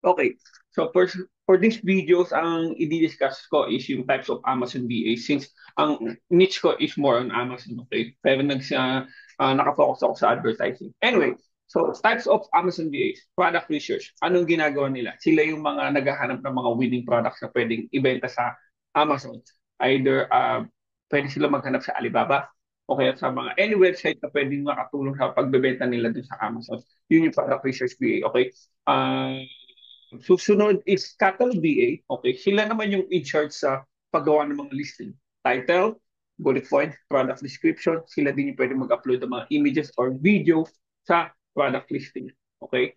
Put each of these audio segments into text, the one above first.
Okay. So for these videos, ang i-discuss ko is yung types of Amazon VA since ang niche ko is more on Amazon, okay? Pero nakafocus ako sa advertising. Anyway, so types of Amazon VAs, product research. Anong ginagawa nila? Sila yung mga naghahanap ng mga winning products na pwedeng ibenta sa Amazon. Either pwede sila maghanap sa Alibaba o kaya sa mga any website na pwedeng makatulong sa pagbebenta nila dun sa Amazon. Yun yung product research VA, okay? Susunod is Catalog BA. Okay, sila naman yung in-charge sa paggawa ng mga listing. Title, bullet point, product description. Sila din yung pwede mag-upload ng mga images or video sa product listing. Okay?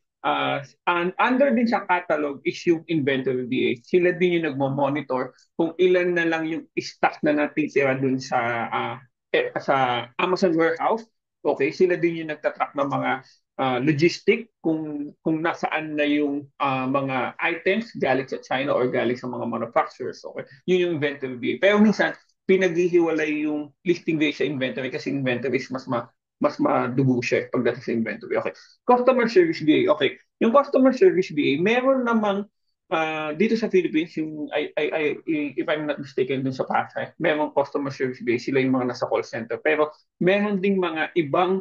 And under din sa catalog is yung inventory BA. Sila din yung nagmo-monitor kung ilan na lang yung stock na natitira dun sa Amazon warehouse. Okay, sila din yung nagtatrack ng mga logistic kung nasaan na yung mga items galing sa China or galing sa mga manufacturers. Okay? Yun yung inventory VA. Pero minsan, pinaghihiwalay yung listing VA sa inventory kasi inventory is mas madugo siya pagdating sa inventory. Okay. Customer service VA. Okay. Yung customer service VA, meron namang dito sa Philippines, if I'm not mistaken, dun sa Pasay, meron customer service VA, sila yung mga nasa call center. Pero meron ding mga ibang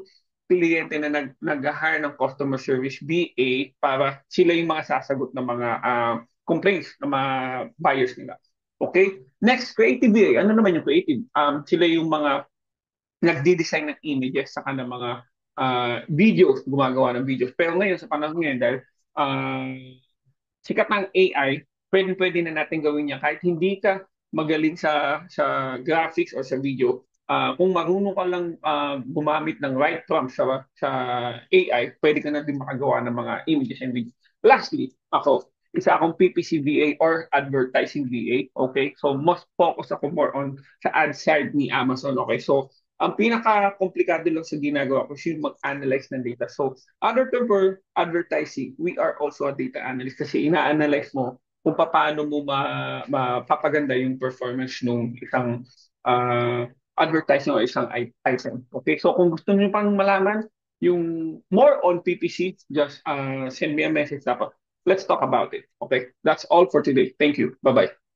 kliyente na nag-hire ng customer service BA para sila yung mga sasagot ng mga complaints ng mga buyers nila. Okay? Next, creative BA. Ano naman yung creative? Sila yung mga nagdi-design ng images sa ng mga videos, gumagawa ng videos. Pero ngayon, sa panahon ngayon, dahil sikat ng AI, pwede na natin gawin yan. Kahit hindi ka magaling sa graphics or sa video, kung marunong ka lang gumamit ng right prompt sa AI, pwede ka na din makagawa ng mga images and videos. Lastly, isa akong PPC VA or advertising VA. Okay? So, most focus ako more on sa ad side ni Amazon. Okay? So, ang pinaka-komplikado lang sa ginagawa ko is yung mag-analyze ng data. So, other term for advertising, we are also a data analyst kasi ina-analyze mo kung paano mo mapapaganda yung performance ng isang uh, advertising o isang item. Okay, so kung gusto niyo pang malaman yung more on PPC, just send me a message dapat. Let's talk about it. Okay, that's all for today. Thank you. Bye-bye.